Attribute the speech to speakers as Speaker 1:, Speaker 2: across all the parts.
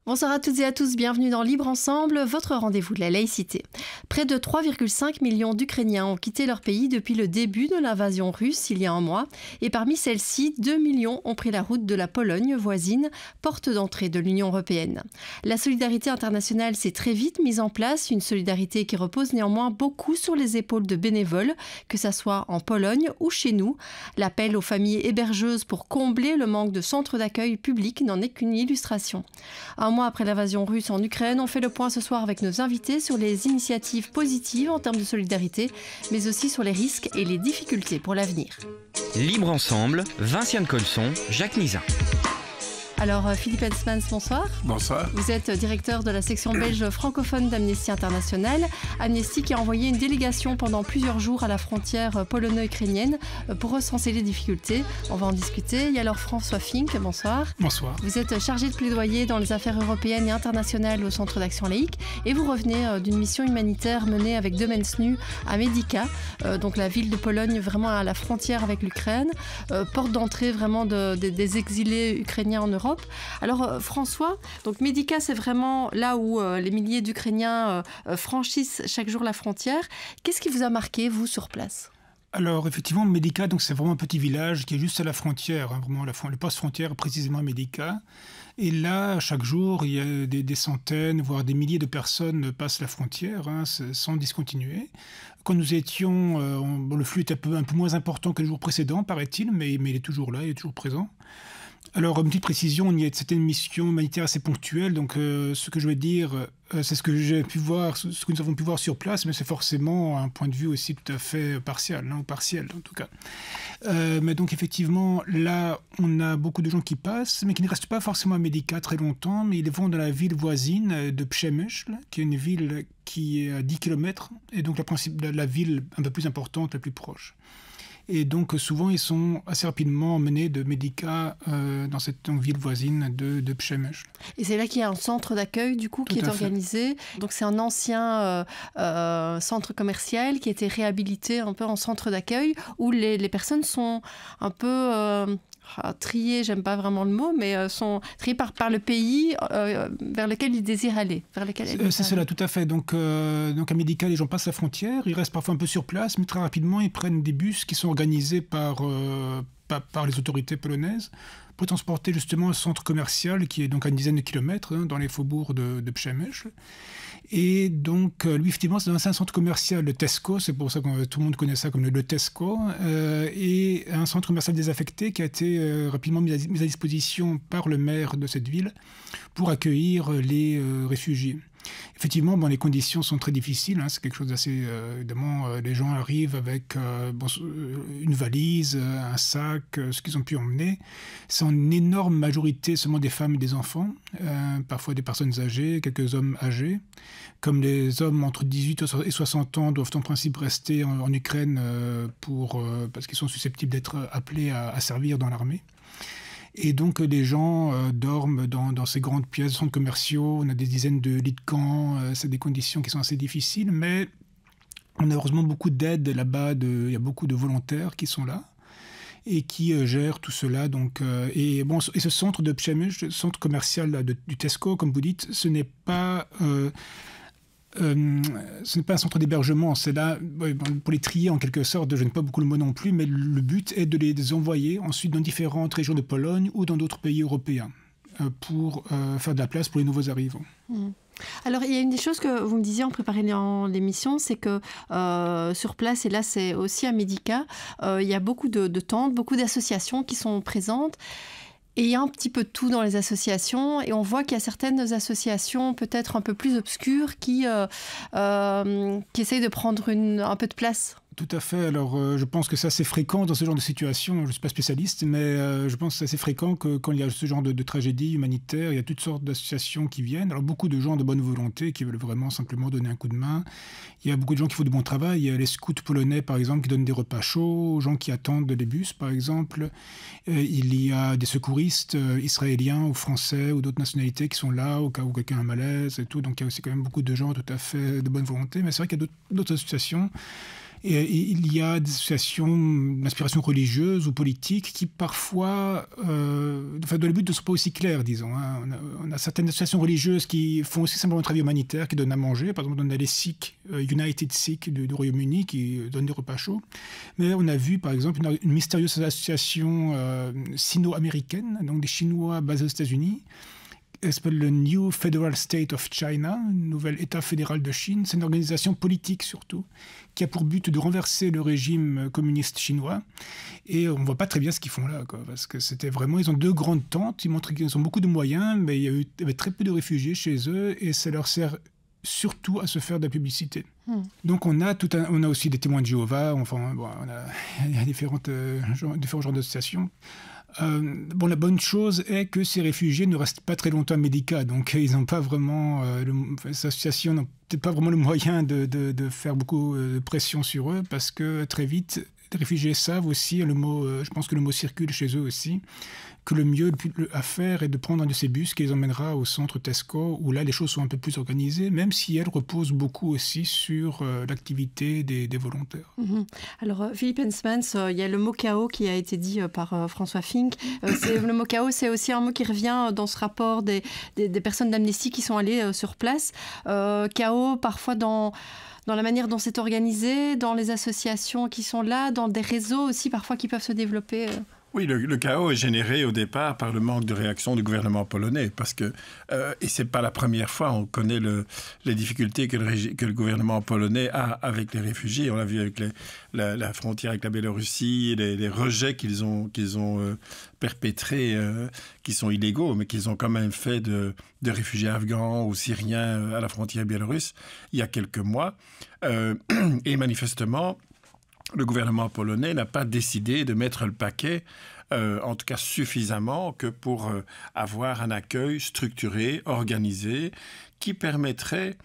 Speaker 1: Bonsoir à toutes et à tous, bienvenue dans Libre Ensemble, votre rendez-vous de la laïcité. Près de 3,5 millions d'Ukrainiens ont quitté leur pays depuis le début de l'invasion russe il y a un mois. Et parmi celles-ci, 2 millions ont pris la route de la Pologne voisine, porte d'entrée de l'Union européenne. La solidarité internationale s'est très vite mise en place, une solidarité qui repose néanmoins beaucoup sur les épaules de bénévoles, que ça soit en Pologne ou chez nous. L'appel aux familles hébergeuses pour combler le manque de centres d'accueil publics n'en est qu'une illustration. Un mois après l'invasion russe en Ukraine, on fait le point ce soir avec nos invités sur les initiatives positives en termes de solidarité, mais aussi sur les risques et les difficultés pour l'avenir.
Speaker 2: Libre Ensemble, Vinciane Colson, Jacques Nizin.
Speaker 1: Alors Philippe Hensmans, bonsoir.
Speaker 3: Bonsoir.
Speaker 1: Vous êtes directeur de la section belge francophone d'Amnesty International. Amnesty qui a envoyé une délégation pendant plusieurs jours à la frontière polono-ukrainienne pour recenser les difficultés. On va en discuter. Il y a alors François Fink, bonsoir.
Speaker 3: Bonsoir.
Speaker 1: Vous êtes chargé de plaidoyer dans les affaires européennes et internationales au Centre d'action laïque et vous revenez d'une mission humanitaire menée avec Demensnu à Medyka, donc la ville de Pologne vraiment à la frontière avec l'Ukraine, porte d'entrée vraiment des exilés ukrainiens en Europe. Alors François, donc Medyka c'est vraiment là où les milliers d'Ukrainiens franchissent chaque jour la frontière. Qu'est-ce qui vous a marqué, vous, sur place ?
Speaker 3: Alors effectivement, Medyka, donc c'est vraiment un petit village qui est juste à la frontière, hein, vraiment le poste frontière précisément à Medyka. Et là, chaque jour, il y a des centaines, voire des milliers de personnes passent la frontière hein, sans discontinuer. Quand nous étions, le flux était un peu moins important que le jour précédent, paraît-il, mais il est toujours là, il est toujours présent. Alors, une petite précision, c'était une mission humanitaire assez ponctuelle, donc ce que je veux dire, c'est ce que j'ai pu voir, ce que nous avons pu voir sur place, mais c'est forcément un point de vue aussi tout à fait partiel, ou partiel en tout cas. Mais donc effectivement, là, on a beaucoup de gens qui passent, mais qui ne restent pas forcément à Medyka très longtemps, mais ils vont dans la ville voisine de Przemyśl, qui est une ville qui est à 10 km, et donc la ville un peu plus importante, la plus proche. Et donc souvent ils sont assez rapidement emmenés de Medyka dans cette ville voisine de Przemyśl.
Speaker 1: Et c'est là qu'il y a un centre d'accueil du coup qui est organisé. Donc c'est un ancien centre commercial qui a été réhabilité un peu en centre d'accueil où les personnes sont un peu triés, j'aime pas vraiment le mot, mais sont triés par le pays vers lequel ils désirent aller.
Speaker 3: C'est cela, tout à fait. Donc à Medyka, les gens passent la frontière, ils restent parfois un peu sur place, mais très rapidement, ils prennent des bus qui sont organisés par les autorités polonaises pour transporter justement un centre commercial qui est donc à une dizaine de kilomètres hein, dans les faubourgs de Przemyśl. Et donc, lui, effectivement, c'est un centre commercial, le Tesco, c'est pour ça que tout le monde connaît ça comme le Tesco, et un centre commercial désaffecté qui a été rapidement mis à disposition par le maire de cette ville pour accueillir les réfugiés. Effectivement, les conditions sont très difficiles. Hein, c'est quelque chose d'assez... évidemment, les gens arrivent avec une valise, un sac, ce qu'ils ont pu emmener. C'est en énorme majorité seulement des femmes et des enfants, parfois des personnes âgées, quelques hommes âgés. Comme les hommes entre 18 et 60 ans doivent en principe rester en Ukraine parce qu'ils sont susceptibles d'être appelés à servir dans l'armée. Et donc, les gens dorment dans ces grandes pièces, centres commerciaux, on a des dizaines de lits de camp, c'est des conditions qui sont assez difficiles, mais on a heureusement beaucoup d'aide là-bas, il y a beaucoup de volontaires qui sont là et qui gèrent tout cela. Donc, et ce centre de Przemyśl, centre commercial du Tesco, comme vous dites, ce n'est pas un centre d'hébergement, c'est là pour les trier en quelque sorte, je n'aime pas beaucoup le mot non plus, mais le but est de les envoyer ensuite dans différentes régions de Pologne ou dans d'autres pays européens pour faire de la place pour les nouveaux arrivants.
Speaker 1: Alors, il y a une des choses que vous me disiez en préparant l'émission, c'est que sur place, et là c'est aussi à Medyka, il y a beaucoup de tentes, beaucoup d'associations qui sont présentes. Et il y a un petit peu de tout dans les associations et on voit qu'il y a certaines associations peut-être un peu plus obscures qui essayent de prendre un peu de place.
Speaker 3: Tout à fait. Alors, je pense que c'est assez fréquent dans ce genre de situation. Je ne suis pas spécialiste, mais je pense que c'est assez fréquent que quand il y a ce genre de tragédie humanitaire, il y a toutes sortes d'associations qui viennent. Alors, beaucoup de gens de bonne volonté qui veulent vraiment simplement donner un coup de main. Il y a beaucoup de gens qui font du bon travail. Il y a les scouts polonais, par exemple, qui donnent des repas chauds aux gens qui attendent les bus, par exemple. Il y a des secouristes israéliens ou français ou d'autres nationalités qui sont là au cas où quelqu'un a un malaise et tout. Donc, il y a aussi quand même beaucoup de gens tout à fait de bonne volonté. Mais c'est vrai qu'il y a d'autres associations. Et il y a des associations d'inspiration religieuse ou politique qui parfois, dans le but ne sont pas aussi clairs, disons. On a certaines associations religieuses qui font aussi simplement un travail humanitaire, qui donnent à manger. Par exemple, on a les Sikhs, United Sikhs du Royaume-Uni, qui donnent des repas chauds. Mais on a vu, par exemple, une mystérieuse association sino-américaine, donc des Chinois basés aux États-Unis, elle s'appelle le New Federal State of China, nouvel État fédéral de Chine. C'est une organisation politique surtout, qui a pour but de renverser le régime communiste chinois. Et on ne voit pas très bien ce qu'ils font là, quoi, parce que c'était vraiment, ils ont 2 grandes tentes, ils montrent qu'ils ont beaucoup de moyens, mais il y avait très peu de réfugiés chez eux, et ça leur sert surtout à se faire de la publicité. Donc on a aussi des témoins de Jéhovah, enfin, bon, il y a différents genres d'associations. La bonne chose est que ces réfugiés ne restent pas très longtemps à Médica, donc ils n'ont pas vraiment, ces associations n'ont peut-être pas vraiment le moyen de faire beaucoup de pression sur eux, parce que très vite, les réfugiés savent aussi, je pense que le mot circule chez eux aussi, que le mieux à faire est de prendre un de ces bus qui les emmènera au centre Tesco, où là les choses sont un peu plus organisées, même si elles reposent beaucoup aussi sur l'activité des volontaires.
Speaker 1: Alors Philippe Hensmans, il y a le mot chaos qui a été dit par François Fink. Le mot chaos, c'est aussi un mot qui revient dans ce rapport des personnes d'Amnesty qui sont allées sur place. Chaos parfois dans la manière dont c'est organisé, dans les associations qui sont là, dans des réseaux aussi parfois qui peuvent se développer.
Speaker 4: Oui, le chaos est généré au départ par le manque de réaction du gouvernement polonais, parce que, et c'est pas la première fois, on connaît les difficultés que le gouvernement polonais a avec les réfugiés. On l'a vu avec la frontière avec la Biélorussie, les rejets qu'ils ont perpétrés, qui sont illégaux, mais qu'ils ont quand même fait de réfugiés afghans ou syriens à la frontière biélorusse il y a quelques mois. Et manifestement, le gouvernement polonais n'a pas décidé de mettre le paquet, en tout cas suffisamment, que pour avoir un accueil structuré, organisé, qui permettrait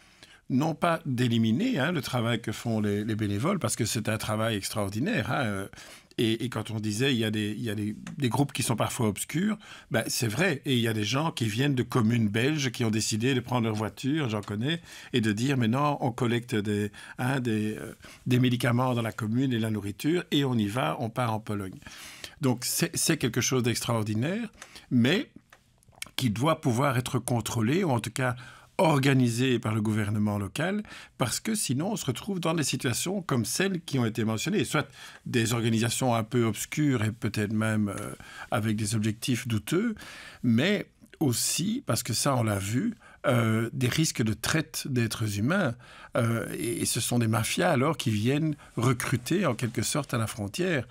Speaker 4: non pas d'éliminer le travail que font les bénévoles, parce que c'est un travail extraordinaire. Et quand on disait il y a des groupes qui sont parfois obscurs, ben c'est vrai. Et il y a des gens qui viennent de communes belges qui ont décidé de prendre leur voiture, j'en connais, et de dire maintenant on collecte des médicaments dans la commune et la nourriture, et on y va, on part en Pologne. Donc c'est quelque chose d'extraordinaire, mais qui doit pouvoir être contrôlé, ou en tout cas organisé par le gouvernement local, parce que sinon on se retrouve dans des situations comme celles qui ont été mentionnées, soit des organisations un peu obscures et peut-être même avec des objectifs douteux, mais aussi, parce que ça on l'a vu, des risques de traite d'êtres humains, et ce sont des mafias alors qui viennent recruter en quelque sorte à la frontière.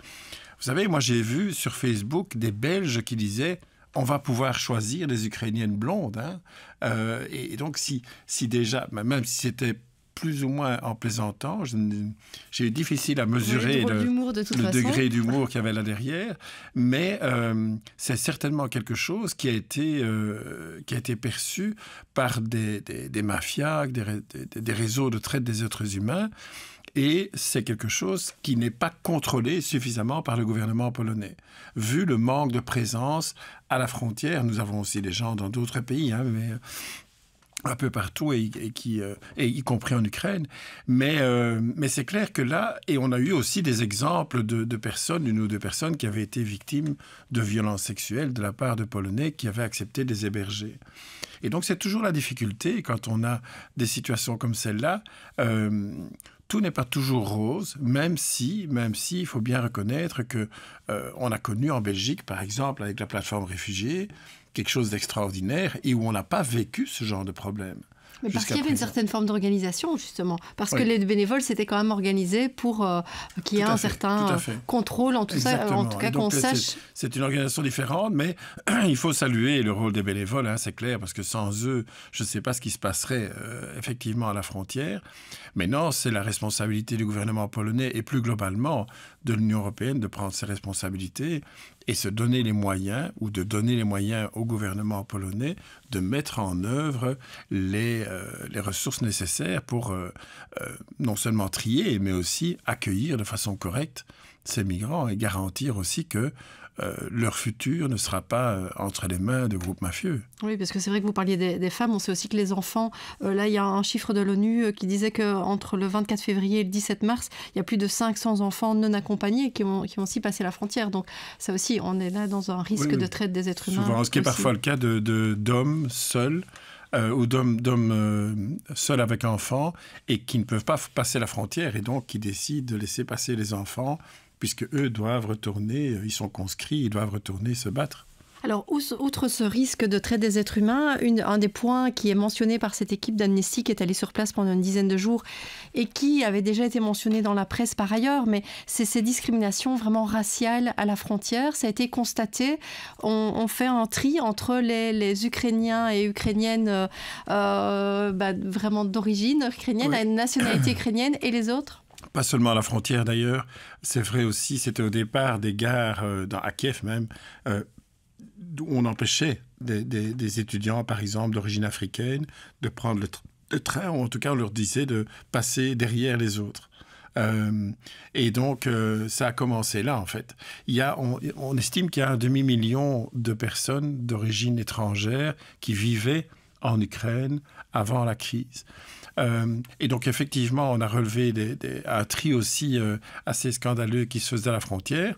Speaker 4: Vous savez, moi j'ai vu sur Facebook des Belges qui disaient on va pouvoir choisir les Ukrainiennes blondes. Et donc, si déjà, même si c'était plus ou moins en plaisantant, j'ai eu difficile à mesurer le degré d'humour qu'il y avait là derrière, mais c'est certainement quelque chose qui a été perçu par des mafias, des réseaux de traite des êtres humains. Et c'est quelque chose qui n'est pas contrôlé suffisamment par le gouvernement polonais. Vu le manque de présence à la frontière, nous avons aussi des gens dans d'autres pays, mais un peu partout, et y compris en Ukraine. Mais c'est clair que là, et on a eu aussi des exemples de personnes, 1 ou 2 personnes qui avaient été victimes de violences sexuelles de la part de Polonais qui avaient accepté de les héberger. Et donc c'est toujours la difficulté quand on a des situations comme celle-là. Tout n'est pas toujours rose, même si il faut bien reconnaître que on a connu en Belgique, par exemple, avec la plateforme réfugiés, quelque chose d'extraordinaire et où on n'a pas vécu ce genre de problème.
Speaker 1: Mais parce qu'il y avait une certaine forme d'organisation, justement. Parce que les bénévoles s'étaient quand même organisés pour qu'il y ait un certain contrôle, en tout cas qu'on sache.
Speaker 4: C'est une organisation différente, mais il faut saluer le rôle des bénévoles, c'est clair, parce que sans eux, je ne sais pas ce qui se passerait effectivement à la frontière. Mais non, c'est la responsabilité du gouvernement polonais et plus globalement de l'Union européenne de prendre ses responsabilités et se donner les moyens, ou de donner les moyens au gouvernement polonais de mettre en œuvre les ressources nécessaires pour non seulement trier, mais aussi accueillir de façon correcte ces migrants et garantir aussi que leur futur ne sera pas entre les mains de groupes mafieux.
Speaker 1: Oui, parce que c'est vrai que vous parliez des femmes, on sait aussi que les enfants, là il y a un chiffre de l'ONU qui disait qu'entre le 24 février et le 17 mars, il y a plus de 500 enfants non accompagnés qui ont aussi passé la frontière. Donc ça aussi, on est là dans un risque de traite des êtres humains.
Speaker 4: Souvent, ce qui est parfois le cas d'hommes seuls, ou d'hommes seuls avec enfants et qui ne peuvent pas passer la frontière et donc qui décident de laisser passer les enfants puisque eux doivent retourner, ils sont conscrits, ils doivent retourner se battre.
Speaker 1: Alors, outre ce risque de traite des êtres humains, un des points qui est mentionné par cette équipe d'Amnesty qui est allée sur place pendant une dizaine de jours et qui avait déjà été mentionné dans la presse par ailleurs, mais c'est ces discriminations vraiment raciales à la frontière. Ça a été constaté. On fait un tri entre les Ukrainiens et Ukrainiennes vraiment d'origine ukrainienne, à une nationalité ukrainienne, et les autres ?
Speaker 4: Pas seulement à la frontière d'ailleurs. C'est vrai aussi, c'était au départ des gares, à Kiev même, où on empêchait des étudiants, par exemple, d'origine africaine, de prendre le train, ou en tout cas on leur disait de passer derrière les autres. Et donc, ça a commencé là, en fait. On estime qu'il y a un demi-million de personnes d'origine étrangère qui vivaient en Ukraine avant la crise. Et donc, effectivement, on a relevé un tri aussi assez scandaleux qui se faisait à la frontière.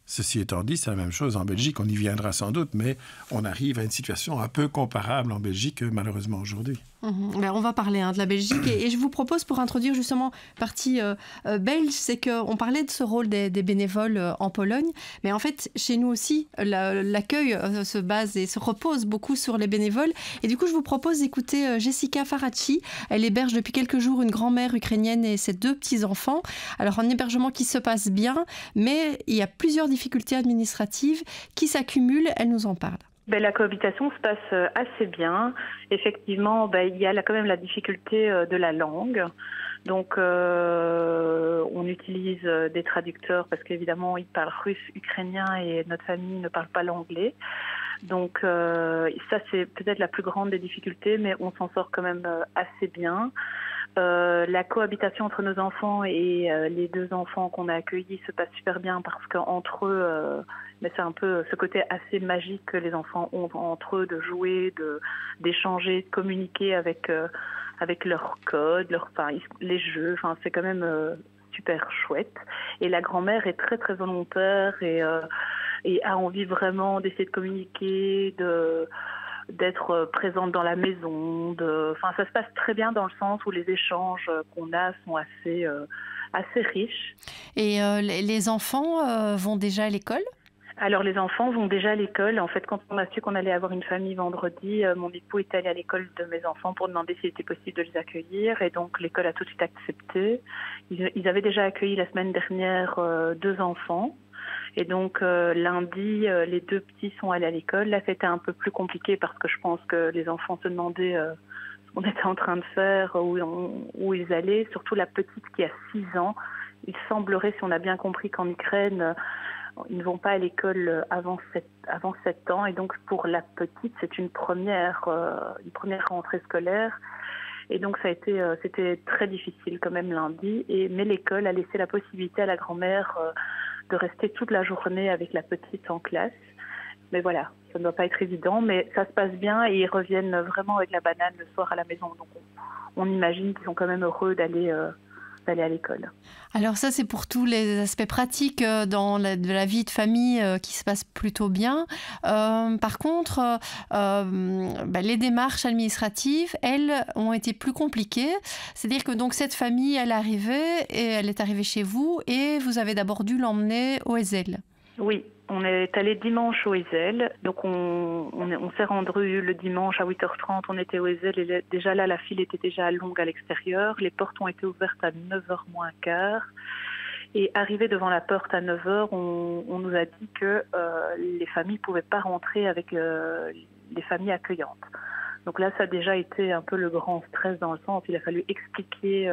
Speaker 4: Ceci étant dit, c'est la même chose en Belgique, on y viendra sans doute, mais on arrive à une situation un peu comparable en Belgique, malheureusement, aujourd'hui.
Speaker 1: On va parler de la Belgique et je vous propose, pour introduire justement partie belge, c'est qu'on parlait de ce rôle des bénévoles en Pologne, mais en fait chez nous aussi l'accueil se base et se repose beaucoup sur les bénévoles, et du coup je vous propose d'écouter Jessica Faracci. Elle héberge depuis quelques jours une grand-mère ukrainienne et ses 2 petits-enfants. Alors un hébergement qui se passe bien, mais il y a plusieurs difficultés administratives qui s'accumulent. Elle nous en parle.
Speaker 5: La cohabitation se passe assez bien. Effectivement, il y a quand même la difficulté de la langue. Donc, on utilise des traducteurs parce qu'évidemment, ils parlent russe, ukrainien et notre famille ne parle pas l'anglais. Donc, ça, c'est peut-être la plus grande des difficultés, mais on s'en sort quand même assez bien. La cohabitation entre nos enfants et les 2 enfants qu'on a accueillis se passe super bien parce qu'entre eux, mais c'est un peu ce côté assez magique que les enfants ont entre eux, de jouer, d'échanger, de communiquer avec leurs codes, les jeux. C'est quand même super chouette. Et la grand-mère est très très volontaire et a envie vraiment d'essayer de communiquer, d'être présente dans la maison. Ça se passe très bien dans le sens où les échanges qu'on a sont assez riches.
Speaker 1: Et les enfants vont déjà à l'école ?
Speaker 5: Alors les enfants vont déjà à l'école. En fait, quand on a su qu'on allait avoir une famille vendredi, mon époux est allé à l'école de mes enfants pour demander s'il était possible de les accueillir. Et donc l'école a tout de suite accepté. Ils avaient déjà accueilli la semaine dernière 2 enfants. Et donc lundi, les 2 petits sont allés à l'école. Là, c'était un peu plus compliqué parce que je pense que les enfants se demandaient ce qu'on était en train de faire, où ils allaient. Surtout la petite qui a 6 ans. Il semblerait, si on a bien compris, qu'en Ukraine, ils ne vont pas à l'école avant 7 ans. Et donc pour la petite, c'est une première rentrée scolaire. Et donc c'était très difficile quand même lundi. Mais l'école a laissé la possibilité à la grand-mère de rester toute la journée avec la petite en classe. Mais voilà, ça ne doit pas être évident, mais ça se passe bien et ils reviennent vraiment avec la banane le soir à la maison. Donc on imagine qu'ils sont quand même heureux d'aller à l'école.
Speaker 1: Alors ça, c'est pour tous les aspects pratiques de la vie de famille qui se passe plutôt bien. Par contre, les démarches administratives, elles, ont été plus compliquées. C'est-à-dire que donc cette famille, elle est arrivée chez vous et vous avez d'abord dû l'emmener au Ezel.
Speaker 5: Oui. On est allé dimanche au Ezel, donc on s'est rendu le dimanche à 8h30, on était au Ezel et déjà là la file était déjà longue à l'extérieur, les portes ont été ouvertes à 9h moins quart et arrivé devant la porte à 9h, on nous a dit que les familles ne pouvaient pas rentrer avec les familles accueillantes. Donc là ça a déjà été un peu le grand stress dans le sens, il a fallu expliquer...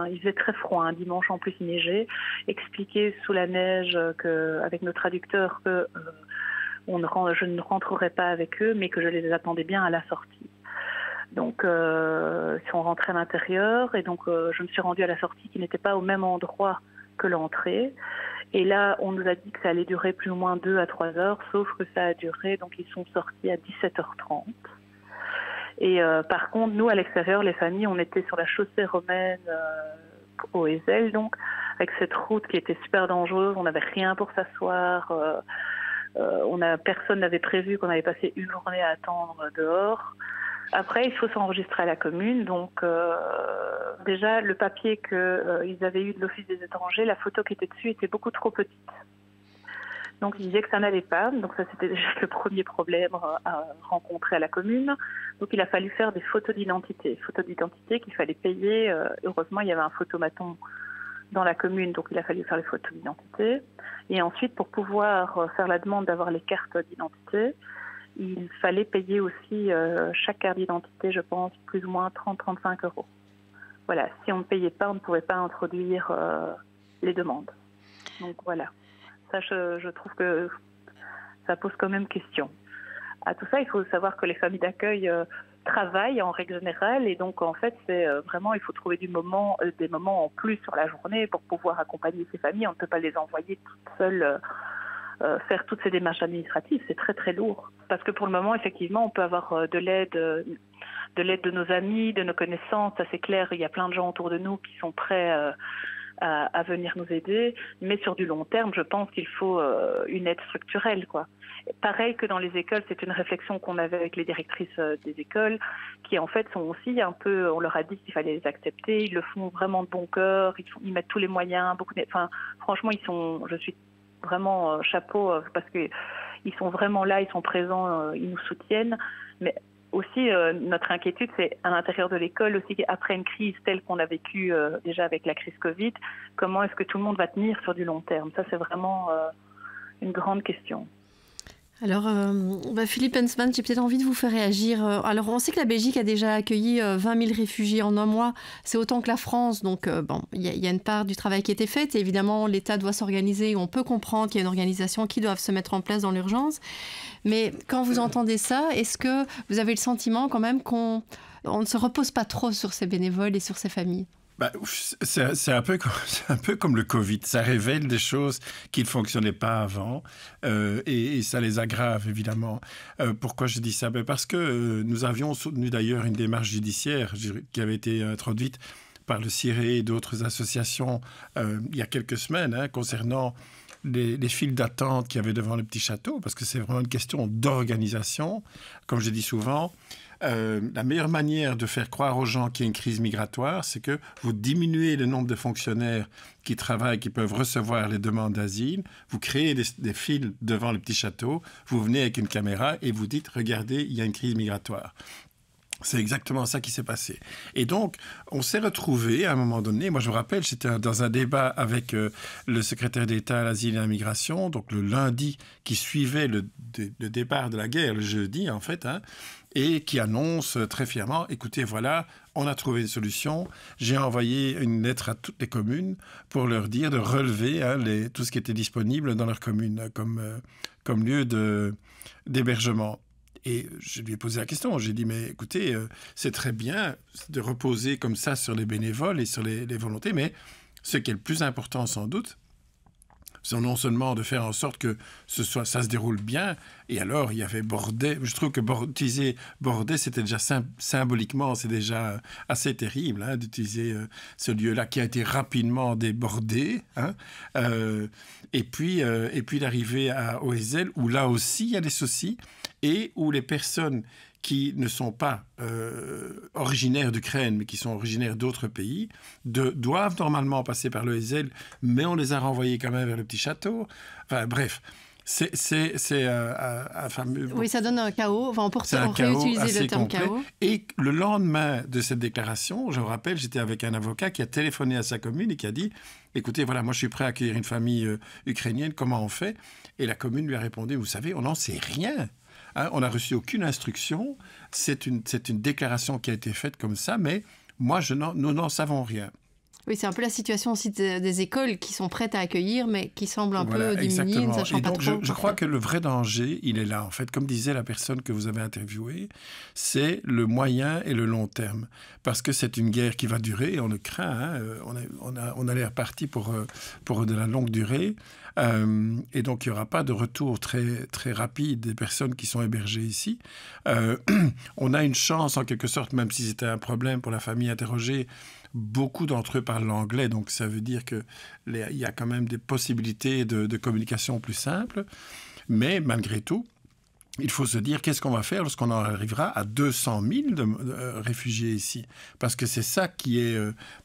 Speaker 5: il faisait très froid, un dimanche en plus il neigeait, expliquer sous la neige avec nos traducteurs que je ne rentrerai pas avec eux, mais que je les attendais bien à la sortie. Donc, si on rentrait à l'intérieur, et donc je me suis rendue à la sortie qui n'était pas au même endroit que l'entrée. Et là, on nous a dit que ça allait durer plus ou moins 2 à 3 heures, sauf que ça a duré, donc ils sont sortis à 17h30. Et par contre, nous, à l'extérieur, les familles, on était sur la chaussée romaine au Heysel, donc, avec cette route qui était super dangereuse, on n'avait rien pour s'asseoir, personne n'avait prévu qu'on allait passer une journée à attendre dehors. Après, il faut s'enregistrer à la commune, donc déjà, le papier qu'ils avaient eu de l'Office des étrangers, la photo qui était dessus était beaucoup trop petite. Donc, ils disaient que ça n'allait pas. Donc, ça, c'était déjà le premier problème à rencontrer à la commune. Donc, il a fallu faire des photos d'identité. Photos d'identité qu'il fallait payer. Heureusement, il y avait un photomaton dans la commune, donc il a fallu faire les photos d'identité. Et ensuite, pour pouvoir faire la demande d'avoir les cartes d'identité, il fallait payer aussi chaque carte d'identité, je pense, plus ou moins 30-35 euros. Voilà, si on ne payait pas, on ne pouvait pas introduire les demandes. Donc voilà. Ça, je trouve que ça pose quand même question. À tout ça, il faut savoir que les familles d'accueil travaillent en règle générale et donc en fait, c'est vraiment, il faut trouver des moments en plus sur la journée pour pouvoir accompagner ces familles. On ne peut pas les envoyer toutes seules faire toutes ces démarches administratives. C'est très très lourd. Parce que pour le moment, effectivement, on peut avoir de l'aide de nos amis, de nos connaissances. Ça, c'est clair. Il y a plein de gens autour de nous qui sont prêts à venir nous aider, mais sur du long terme, je pense qu'il faut une aide structurelle, quoi. Pareil que dans les écoles, c'est une réflexion qu'on avait avec les directrices des écoles, qui en fait sont aussi un peu, on leur a dit qu'il fallait les accepter, ils le font vraiment de bon cœur, ils mettent tous les moyens, franchement, je suis vraiment chapeau, parce que ils sont vraiment là, ils sont présents, ils nous soutiennent, mais aussi, notre inquiétude, c'est à l'intérieur de l'école aussi, après une crise telle qu'on a vécue déjà avec la crise Covid, comment est-ce que tout le monde va tenir sur du long terme? Ça, c'est vraiment une grande question.
Speaker 1: Alors, Philippe Hensman, j'ai peut-être envie de vous faire réagir. Alors, on sait que la Belgique a déjà accueilli 20 000 réfugiés en un mois. C'est autant que la France. Donc, il y a une part du travail qui a été faite. Et évidemment, l'État doit s'organiser. On peut comprendre qu'il y a une organisation qui doit se mettre en place dans l'urgence. Mais quand vous entendez ça, est-ce que vous avez le sentiment quand même qu'on ne se repose pas trop sur ces bénévoles et sur ces familles ?
Speaker 4: C'est un peu comme le Covid. Ça révèle des choses qui ne fonctionnaient pas avant et ça les aggrave, évidemment. Pourquoi je dis ça? Parce que nous avions soutenu d'ailleurs une démarche judiciaire qui avait été introduite par le CIRE et d'autres associations il y a quelques semaines concernant les files d'attente qu'il y avait devant le petit château, parce que c'est vraiment une question d'organisation. Comme je dis souvent, la meilleure manière de faire croire aux gens qu'il y a une crise migratoire, c'est que vous diminuez le nombre de fonctionnaires qui travaillent, qui peuvent recevoir les demandes d'asile, vous créez des files devant le petit château, vous venez avec une caméra et vous dites « Regardez, il y a une crise migratoire ». C'est exactement ça qui s'est passé. Et donc, on s'est retrouvés à un moment donné. Moi, je me rappelle, j'étais dans un débat avec le secrétaire d'État à l'asile et à la migration, donc le lundi qui suivait le départ de la guerre, le jeudi en fait, et qui annonce très fièrement, écoutez, voilà, on a trouvé une solution. J'ai envoyé une lettre à toutes les communes pour leur dire de relever tout ce qui était disponible dans leur commune comme lieu d'hébergement. Et je lui ai posé la question. J'ai dit, mais écoutez, c'est très bien de reposer comme ça sur les bénévoles et sur les volontés, mais ce qui est le plus important sans doute, c'est non seulement de faire en sorte que ça se déroule bien, et alors il y avait Bordet. Je trouve que utiliser Bordet, c'était déjà symboliquement, c'est déjà assez terrible d'utiliser ce lieu-là qui a été rapidement débordé, et puis d'arriver au Heysel, où là aussi il y a des soucis, et où les personnes qui ne sont pas originaires d'Ukraine, mais qui sont originaires d'autres pays, doivent normalement passer par le Heysel, mais on les a renvoyés quand même vers le petit château. Enfin, bref, c'est un fameux...
Speaker 1: Oui, ça donne un chaos. Enfin, on peut réutiliser le terme chaos.
Speaker 4: Et le lendemain de cette déclaration, je me rappelle, j'étais avec un avocat qui a téléphoné à sa commune et qui a dit « Écoutez, voilà, moi je suis prêt à accueillir une famille ukrainienne, comment on fait ?» Et la commune lui a répondu « Vous savez, on n'en sait rien. » On n'a reçu aucune instruction. C'est une déclaration qui a été faite comme ça, mais moi, nous n'en savons rien.
Speaker 1: Oui, c'est un peu la situation aussi des écoles qui sont prêtes à accueillir, mais qui semblent un peu démunies, ne sachant pas trop.
Speaker 4: Je crois que le vrai danger, il est là. En fait, comme disait la personne que vous avez interviewée, c'est le moyen et le long terme. Parce que c'est une guerre qui va durer, et on le craint. On a l'air parti pour de la longue durée. Et donc, il n'y aura pas de retour très, très rapide des personnes qui sont hébergées ici. On a une chance, en quelque sorte, même si c'était un problème pour la famille interrogée. Beaucoup d'entre eux parlent l'anglais, donc ça veut dire qu'il y a quand même des possibilités de communication plus simples. Mais malgré tout, il faut se dire qu'est-ce qu'on va faire lorsqu'on en arrivera à 200 000 réfugiés ici. Parce que c'est ça qui est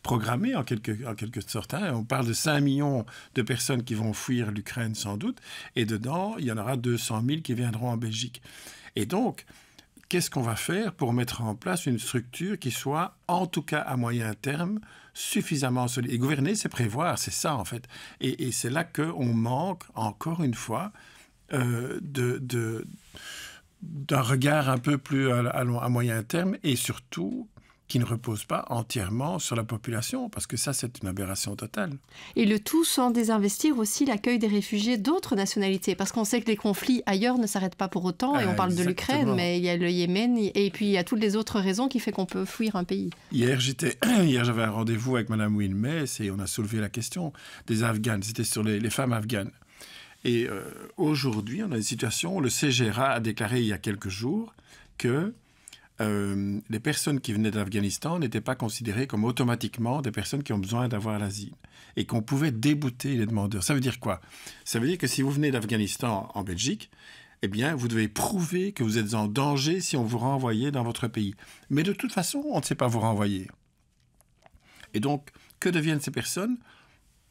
Speaker 4: programmé en quelque sorte. On parle de 5 millions de personnes qui vont fuir l'Ukraine sans doute, et dedans, il y en aura 200 000 qui viendront en Belgique. Et donc, qu'est-ce qu'on va faire pour mettre en place une structure qui soit, en tout cas à moyen terme, suffisamment solide? Et gouverner, c'est prévoir, c'est ça en fait. Et c'est là qu'on manque, encore une fois, d'un regard un peu plus à moyen terme, et surtout qui ne repose pas entièrement sur la population, parce que ça, c'est une aberration totale. Et
Speaker 1: le tout sans désinvestir aussi l'accueil des réfugiés d'autres nationalités, parce qu'on sait que les conflits ailleurs ne s'arrêtent pas pour autant, et on parle de l'Ukraine, mais il y a le Yémen, et puis il y a toutes les autres raisons qui font qu'on peut fuir un pays.
Speaker 4: Hier, j'avais un rendez-vous avec Mme Wilmès, et on a soulevé la question des Afghanes, c'était sur les femmes afghanes. Et aujourd'hui, on a une situation où le CGRA a déclaré il y a quelques jours que les personnes qui venaient d'Afghanistan n'étaient pas considérées comme automatiquement des personnes qui ont besoin d'avoir l'asile et qu'on pouvait débouter les demandeurs. Ça veut dire quoi? Ça veut dire que si vous venez d'Afghanistan en Belgique, eh bien, vous devez prouver que vous êtes en danger si on vous renvoyait dans votre pays. Mais de toute façon, on ne sait pas vous renvoyer. Et donc, que deviennent ces personnes?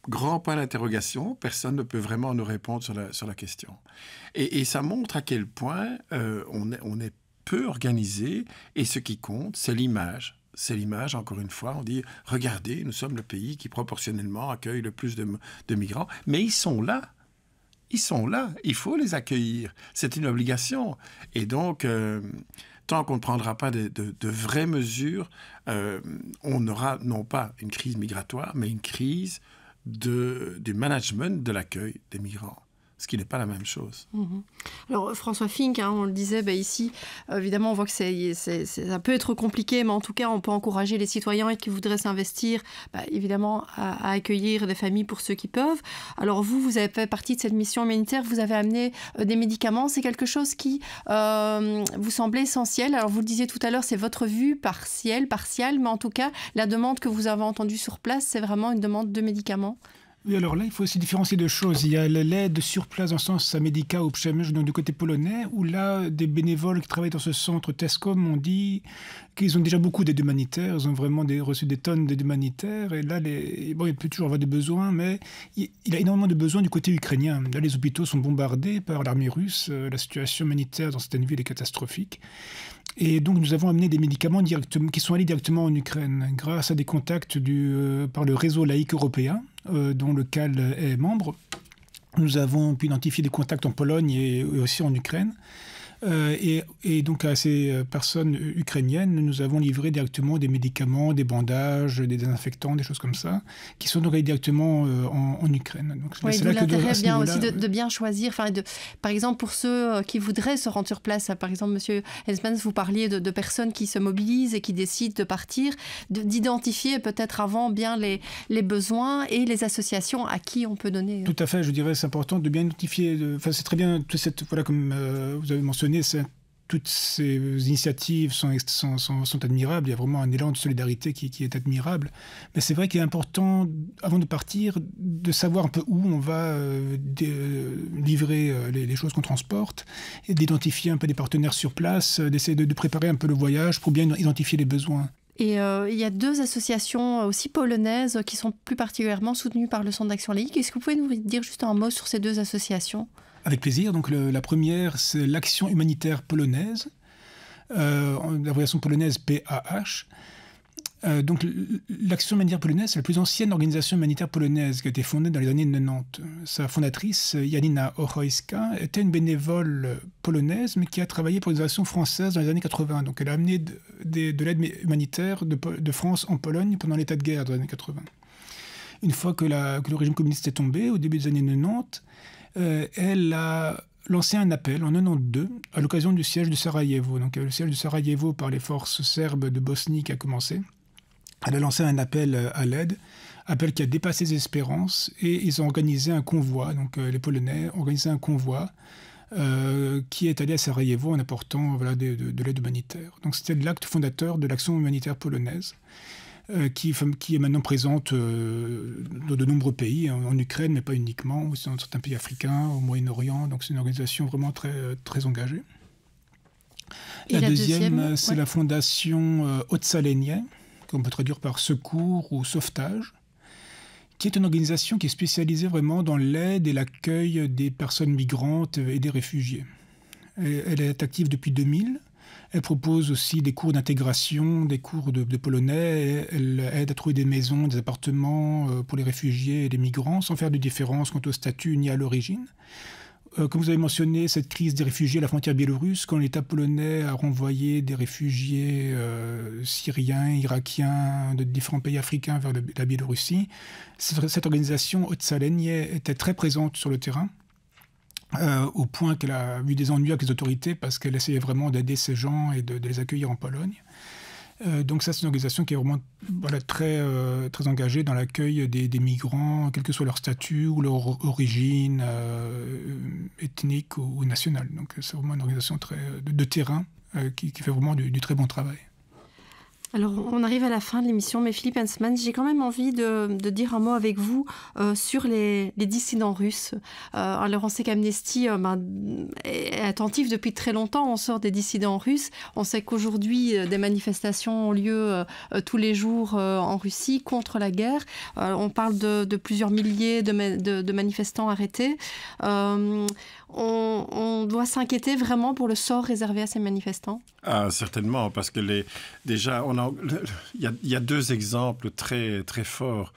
Speaker 4: Grand point d'interrogation, personne ne peut vraiment nous répondre sur la question. Et ça montre à quel point on est peu organisé, et ce qui compte, c'est l'image. C'est l'image, encore une fois, on dit, regardez, nous sommes le pays qui proportionnellement accueille le plus de migrants, mais ils sont là. Ils sont là, il faut les accueillir, c'est une obligation. Et donc, tant qu'on ne prendra pas de vraies mesures, on aura non pas une crise migratoire, mais une crise du management de l'accueil des migrants, ce qui n'est pas la même chose.
Speaker 1: Alors François Fink, on le disait ici, évidemment on voit que ça peut être compliqué, mais en tout cas on peut encourager les citoyens qui voudraient s'investir, évidemment à accueillir des familles pour ceux qui peuvent. Alors vous avez fait partie de cette mission humanitaire, vous avez amené des médicaments, c'est quelque chose qui vous semblait essentiel. Alors vous le disiez tout à l'heure, c'est votre vue partielle, mais en tout cas la demande que vous avez entendue sur place, c'est vraiment une demande de médicaments.
Speaker 3: Oui, alors là, il faut aussi différencier deux choses. Il y a l'aide sur place dans le sens à Medyka ou Przemyśl, donc du côté polonais, où là, des bénévoles qui travaillent dans ce centre TESCOM ont dit qu'ils ont déjà beaucoup d'aide humanitaire, ils ont vraiment reçu des tonnes d'aide humanitaire, et là, il peut toujours avoir des besoins, mais il y a énormément de besoins du côté ukrainien. Là, les hôpitaux sont bombardés par l'armée russe, la situation humanitaire dans certaines villes est catastrophique. Et donc, nous avons amené des médicaments qui sont allés directement en Ukraine, grâce à des contacts par le réseau laïque européen, dont le CAL est membre. Nous avons pu identifier des contacts en Pologne et aussi en Ukraine. Et donc, à ces personnes ukrainiennes, nous avons livré directement des médicaments, des bandages, des désinfectants, des choses comme ça, qui sont envoyés directement en Ukraine. Donc,
Speaker 1: oui, c'est l'intérêt bien aussi de bien choisir. Par exemple, pour ceux qui voudraient se rendre sur place, par exemple, Monsieur Hensmans, vous parliez de personnes qui se mobilisent et qui décident de partir, d'identifier peut-être avant bien les besoins et les associations à qui on peut donner.
Speaker 3: Tout à fait, je dirais c'est important de bien identifier. C'est très bien, comme vous avez mentionné, toutes ces initiatives sont admirables. Il y a vraiment un élan de solidarité qui est admirable. Mais c'est vrai qu'il est important, avant de partir, de savoir un peu où on va livrer les choses qu'on transporte, et d'identifier un peu des partenaires sur place, d'essayer de préparer un peu le voyage pour bien identifier les besoins.
Speaker 1: Et il y a deux associations aussi polonaises qui sont plus particulièrement soutenues par le Centre d'action laïque. Est-ce que vous pouvez nous dire juste un mot sur ces deux associations ?
Speaker 3: Avec plaisir. Donc la première, c'est l'Action humanitaire polonaise, l'abréviation polonaise PAH. Donc l'Action humanitaire polonaise, c'est la plus ancienne organisation humanitaire polonaise qui a été fondée dans les années 90. Sa fondatrice, Janina Ochojska, était une bénévole polonaise, mais qui a travaillé pour les organisations françaises dans les années 80. Donc elle a amené de l'aide humanitaire de France en Pologne pendant l'état de guerre dans les années 80. une fois que le régime communiste est tombé, au début des années 90, elle a lancé un appel en 92 à l'occasion du siège de Sarajevo. Donc le siège de Sarajevo par les forces serbes de Bosnie qui a commencé. Elle a lancé un appel à l'aide, appel qui a dépassé ses espérances, et ils ont organisé un convoi, donc les Polonais ont organisé un convoi qui est allé à Sarajevo en apportant de l'aide humanitaire. Donc c'était l'acte fondateur de l'action humanitaire polonaise, qui est maintenant présente dans de nombreux pays, en Ukraine, mais pas uniquement, aussi dans certains pays africains, au Moyen-Orient. Donc c'est une organisation vraiment très, très engagée. La deuxième, c'est la fondation Ocalenie, qu'on peut traduire par secours ou sauvetage, qui est une organisation qui est spécialisée vraiment dans l'aide et l'accueil des personnes migrantes et des réfugiés. Elle est active depuis 2000. Elle propose aussi des cours d'intégration, des cours de polonais. Elle aide à trouver des maisons, des appartements pour les réfugiés et les migrants, sans faire de différence quant au statut ni à l'origine. Comme vous avez mentionné, cette crise des réfugiés à la frontière biélorusse, quand l'État polonais a renvoyé des réfugiés syriens, irakiens, de différents pays africains vers la Biélorussie, cette organisation Ocalenie était très présente sur le terrain. Au point qu'elle a eu des ennuis avec les autorités parce qu'elle essayait vraiment d'aider ces gens et de les accueillir en Pologne. Donc ça, c'est une organisation qui est vraiment très, très engagée dans l'accueil des migrants, quel que soit leur statut ou leur origine ethnique ou nationale. Donc c'est vraiment une organisation de terrain qui fait vraiment du très bon travail.
Speaker 1: Alors, on arrive à la fin de l'émission, mais Philippe Hensman, j'ai quand même envie de dire un mot avec vous sur les dissidents russes. Alors, on sait qu'Amnesty est attentif depuis très longtemps. On sort des dissidents russes. On sait qu'aujourd'hui, des manifestations ont lieu tous les jours en Russie contre la guerre. On parle de plusieurs milliers de manifestants arrêtés. On doit s'inquiéter vraiment pour le sort réservé à ces manifestants?
Speaker 4: Ah, certainement, parce que déjà, il y a deux exemples très, très forts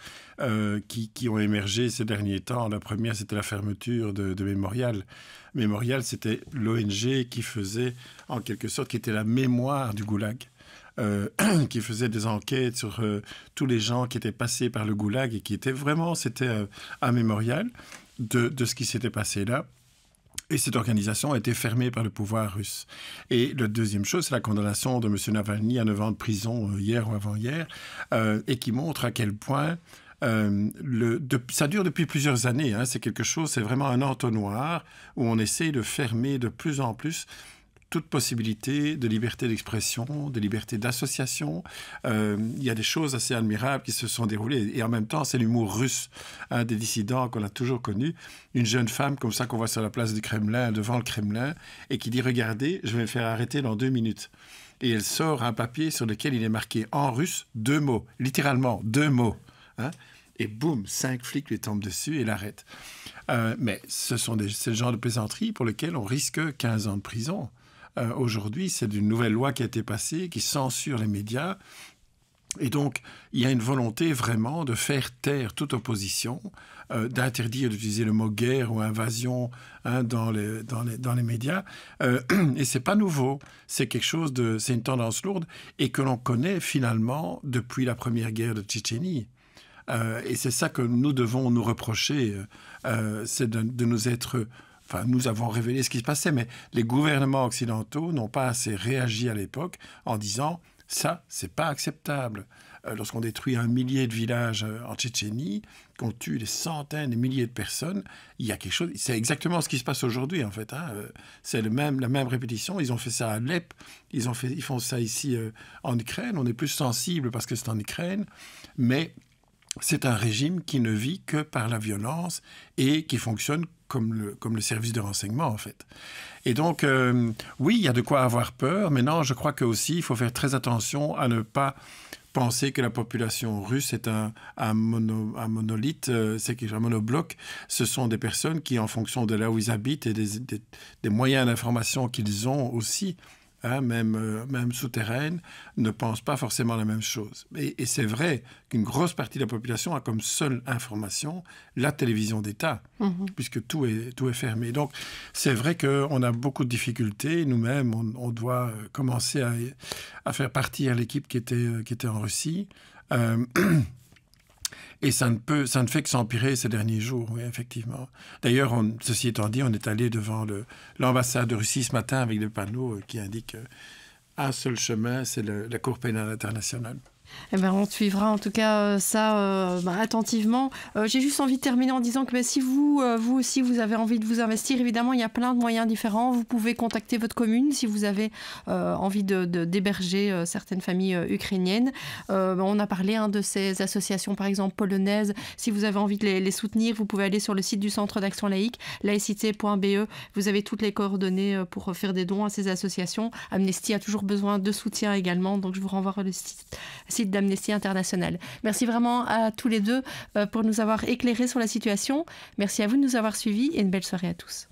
Speaker 4: qui ont émergé ces derniers temps. La première, c'était la fermeture de Mémorial. Mémorial, c'était l'ONG qui faisait, en quelque sorte, qui était la mémoire du goulag. Qui faisait des enquêtes sur tous les gens qui étaient passés par le goulag et qui étaient vraiment, c'était un mémorial de ce qui s'était passé là. Et cette organisation a été fermée par le pouvoir russe. Et la deuxième chose, c'est la condamnation de M. Navalny à 9 ans de prison hier ou avant-hier, et qui montre à quel point ça dure depuis plusieurs années. Hein, c'est quelque chose, c'est vraiment un entonnoir où on essaie de fermer de plus en plus toute possibilité de liberté d'expression, de liberté d'association. Il y a des choses assez admirables qui se sont déroulées. Et en même temps, c'est l'humour russe, des dissidents qu'on a toujours connu. Une jeune femme comme ça qu'on voit sur la place du Kremlin, devant le Kremlin, et qui dit « Regardez, je vais me faire arrêter dans 2 minutes ». Et elle sort un papier sur lequel il est marqué en russe 2 mots, littéralement 2 mots. Hein, et boum, 5 flics lui tombent dessus et l'arrêtent. Mais c'est le genre de plaisanterie pour lequel on risque 15 ans de prison. Aujourd'hui, c'est une nouvelle loi qui a été passée, qui censure les médias. Et donc, il y a une volonté vraiment de faire taire toute opposition, d'interdire d'utiliser le mot guerre ou invasion dans les médias. Et c'est pas nouveau. C'est c'est une tendance lourde et que l'on connaît finalement depuis la première guerre de Tchétchénie. Et c'est ça que nous devons nous reprocher, c'est de nous être... Enfin, nous avons révélé ce qui se passait, mais les gouvernements occidentaux n'ont pas assez réagi à l'époque en disant « ça, c'est pas acceptable ». Lorsqu'on détruit 1 millier de villages en Tchétchénie, qu'on tue des centaines, des milliers de personnes, il y a quelque chose... C'est exactement ce qui se passe aujourd'hui, en fait. Hein. C'est la même répétition. Ils ont fait ça à Alep, ils font ça ici en Ukraine. On est plus sensible parce que c'est en Ukraine, mais c'est un régime qui ne vit que par la violence et qui fonctionne comme le service de renseignement, en fait. Et donc, oui, il y a de quoi avoir peur, mais non, je crois qu'aussi, il faut faire très attention à ne pas penser que la population russe est un monolithe, c'est un monobloc. Ce sont des personnes qui, en fonction de là où ils habitent et des moyens d'information qu'ils ont aussi, même souterraine, ne pense pas forcément la même chose. Et c'est vrai qu'une grosse partie de la population a comme seule information la télévision d'État, puisque tout est fermé. Donc, c'est vrai qu'on a beaucoup de difficultés. Nous-mêmes, on doit commencer à faire partir l'équipe qui était en Russie. Et ça ne fait que s'empirer ces derniers jours, oui, effectivement. D'ailleurs, ceci étant dit, on est allé devant l'ambassade de Russie ce matin avec des panneaux qui indiquent un seul chemin, c'est la Cour pénale internationale.
Speaker 1: Eh ben, on suivra en tout cas ça attentivement. J'ai juste envie de terminer en disant que si vous aussi vous avez envie de vous investir, évidemment il y a plein de moyens différents. Vous pouvez contacter votre commune si vous avez envie d'héberger certaines familles ukrainiennes. On a parlé de ces associations par exemple polonaises. Si vous avez envie de les soutenir, vous pouvez aller sur le site du Centre d'action laïque, laïcité.be. Vous avez toutes les coordonnées pour faire des dons à ces associations. Amnesty a toujours besoin de soutien également, donc je vous renvoie vers le site d'Amnesty International. Merci vraiment à tous les deux pour nous avoir éclairés sur la situation. Merci à vous de nous avoir suivis et une belle soirée à tous.